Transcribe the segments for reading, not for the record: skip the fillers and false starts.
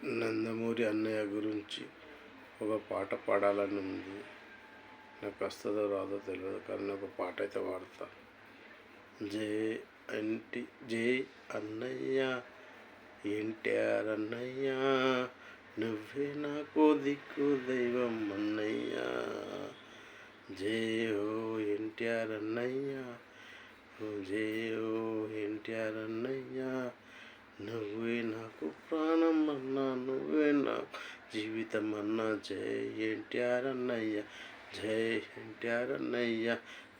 నందమూరి అన్నయ్య గురించి ఒక పాట పాడాలని ఉంది. నాకు వస్తుందో రాదో తెలియదు, కానీ ఒక పాట అయితే పాడతా. జై అన్నయ్య, ఎన్టీఆర్ అన్నయ్య, నువ్వే నాకు దిక్కు దైవం అన్నయ్య. జై ఓ ఎన్టీఆర్ అన్నయ్య, జై ఓ ఎన్టీఆర్ అన్నయ్య, నువ్వే నాకు ప్రాణం అన్నా, నువ్వే నాకు జీవితం అన్నా. జై ఎన్టీఆర్ అన్నయ్య, జై ఎన్టీఆర్ అన్నయ్య,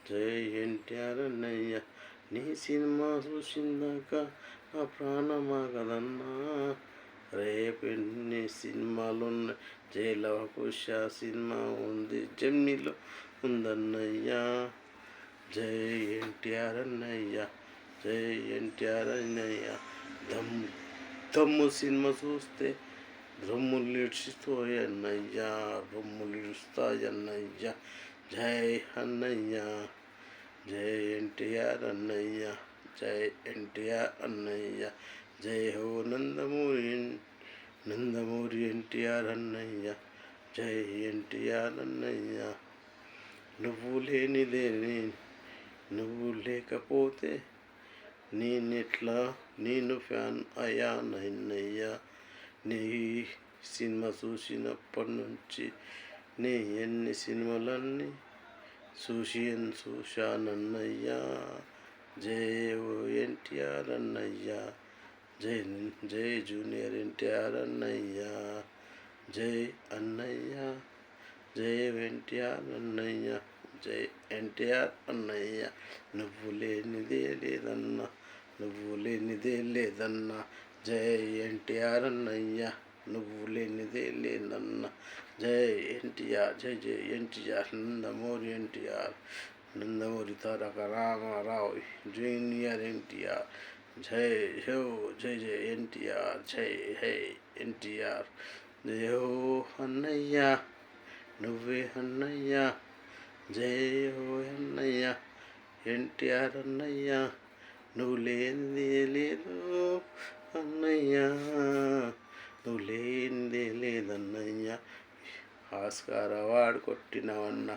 జై ఎన్టీఆర్ అన్నయ్య, నీ సినిమా చూసిందాక ఆ ప్రాణమా కదన్నా. రేపెన్ని సినిమాలున్నాయి, జైలవకుశ సినిమా ఉంది, జమ్మిలో ఉందన్నయ్య. జై ఎన్టీఆర్ అన్నయ్య, జై ఎన్టీఆర్ అన్నయ్య, దమ్ము సినిమా చూస్తే రొమ్ములు ఇడుస్తాయన్నయ్య, రొమ్ములు ఇడుస్తాయన్నయ్య. జై అన్నయ్య, జై ఎన్టీఆర్ అన్నయ్య, జై ఎన్టీఆర్ అన్నయ్య, జై హో నందమూరి ఎన్టీఆర్ అన్నయ్య, జై ఎన్టీఆర్ అన్నయ్య. నువ్వు లేనిదే నువ్వు లేకపోతే నేను ఫ్యాన్ అయ్యానన్నయ్య. నీ సినిమా చూసినప్పటి నుంచి నీ ఎన్ని సినిమాలన్నీ చూశానన్నయ్య. జై ఓ ఎన్టీఆర్ అన్నయ్య, జై జూనియర్ ఎన్టీఆర్ అన్నయ్య, జై అన్నయ్య, జై ఎన్టీఆర్ అన్నయ్య, జై ఎన్టీఆర్ అన్నయ్య. నువ్వు లేనిదే లేదన్నా, నువ్వు లేనిదే లేదన్నా. జై ఎన్టీఆర్ అన్నయ్య, నువ్వు లేనిదే లేదన్నా. జై ఎన్టీఆర్, జై జై ఎన్టీఆర్, నందమూరి ఎన్టీఆర్, నందమూరి తారక రామారావు జూనియర్ ఎన్టీఆర్. జై హో, జై జై ఎన్టీఆర్, జై హై ఎన్టీఆర్. జై హో అన్నయ్య, నువ్వే అన్నయ్య, జై హో అన్నయ్య, ఎన్టీఆర్ అన్నయ్య, నువ్వు లేనిదే లేదు అన్నయ్య, నువ్వు లేనిదే లేదన్నయ్య. ఆస్కార్ అవార్డు కొట్టినవన్నా,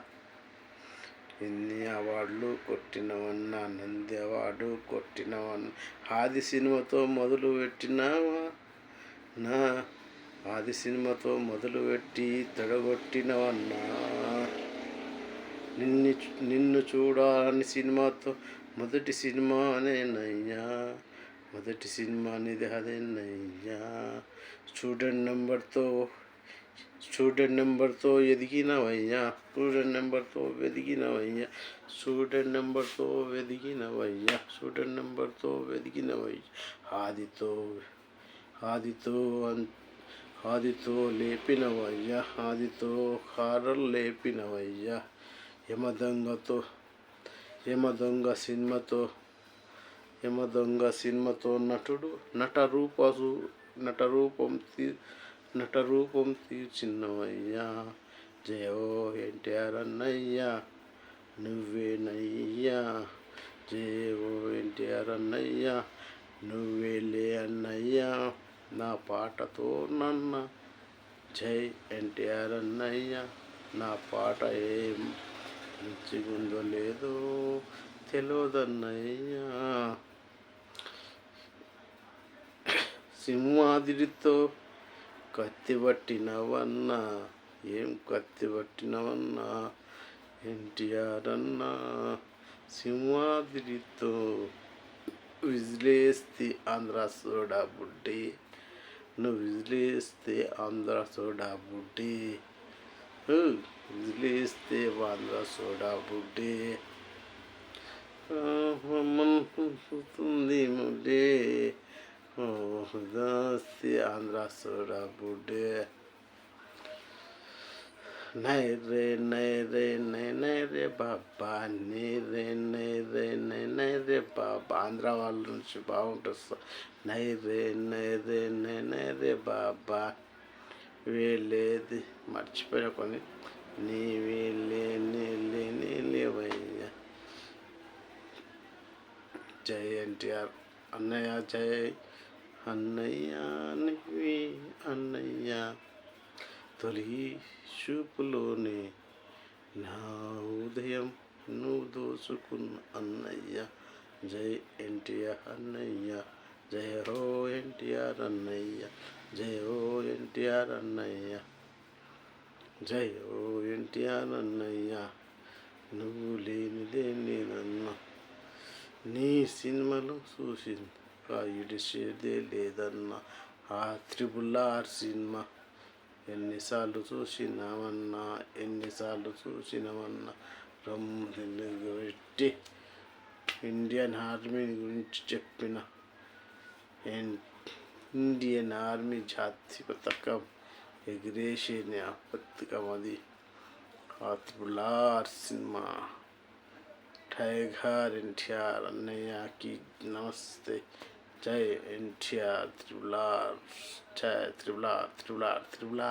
ఎన్ని అవార్డులు కొట్టినవన్నా, నంది అవార్డు కొట్టినవన్నా. ఆది సినిమాతో మొదలు పెట్టినావా, నా ఆది సినిమాతో మొదలుపెట్టి తొడగొట్టినవన్నా. నిన్ను చూడాలని సినిమాతో మొదటి సినిమా అనేనయ్యా, మొదటి సినిమా అనేది అదేనయ్యా. స్టూడెంట్ నెంబర్తో ఎదిగినవయ్యా, స్టూడెంట్ నెంబర్తో ఎదిగినవయ్యా, స్టూడెంట్ నెంబర్తో ఎదిగినవయ్యా, స్టూడెంట్ నెంబర్తో ఎదిగినవయ్యా. ఆదితో లేపినవయ్యా, ఆదితో హారర్ లేపినవయ్యా. యమదొంగ సినిమాతో నటరూపం తీర్చినవయ్యా. జై ఓ ఎన్టీఆర్ అన్నయ్య, నువ్వేనయ్యా. జై ఓ ఎన్టీఆర్ అన్నయ్య, నువ్వేలే అన్నయ్య, నా పాటతో నన్న. జై ఎన్టీఆర్ అన్నయ్య, నా పాట ఏం మంచిగుందో లేదో తెలియదన్నయ్యా. సింహాద్రితో కత్తి పట్టినవన్నా, ఏం కత్తి పట్టినవన్నా ఎన్టీఆర్ అన్నా. సింహాద్రితో విజిలేస్తే ఆంధ్ర సోడా బుడ్డి, నువ్వు విజిలేస్తే ఆంధ్ర సోడా బుడ్డి, విజిలేస్తే ఆంధ్ర సోడా బుడ్డి. ముడ్డే దాస్తే ఆంధ్ర సోడా బుడ్డే. నైరే బాబా, నైరే బాబా. ఆంధ్ర వాళ్ళ నుంచి బాగుంటుంది. నైరే బాబా, వేలేది మర్చిపోయిన కొన్ని, నీవే లేవయ్యా. జై ఎన్టీఆర్ అన్నయ్య, జై అన్నయ్య నీవే అన్నయ్య, తొలి చూపులోనే నా ఉదయం నువ్వు దోచుకున్న అన్నయ్య. జై ఎన్టీఆర్ అన్నయ్య, జయ హో ఎన్టీఆర్ అన్నయ్య, జయ హో ఎన్టీఆర్ అన్నయ్య, జయ హో ఎన్టీఆర్ అన్నయ్య. నువ్వు లేనిదే నేనన్నా, నీ సినిమాలో చూసింది ఇడిసేదే లేదన్నా. ఆ త్రిబుల్ సినిమా ఎన్నిసార్లు చూసినామన్నా, ఎన్నిసార్లు చూసినామన్నా. రమ్ము పెట్టి ఇండియన్ ఆర్మీ గురించి చెప్పిన ఇండియన్ ఆర్మీ జాతీయ పథకం ఎగిరేసే పథకం అది. ఆ త్రిబుల్ సినిమా. టైగర్ ఎన్టీఆర్ అన్నయ్యకి నమస్తే. జై ఎన్టీఆర్. త్రిబుల్, జై త్రిబుల్.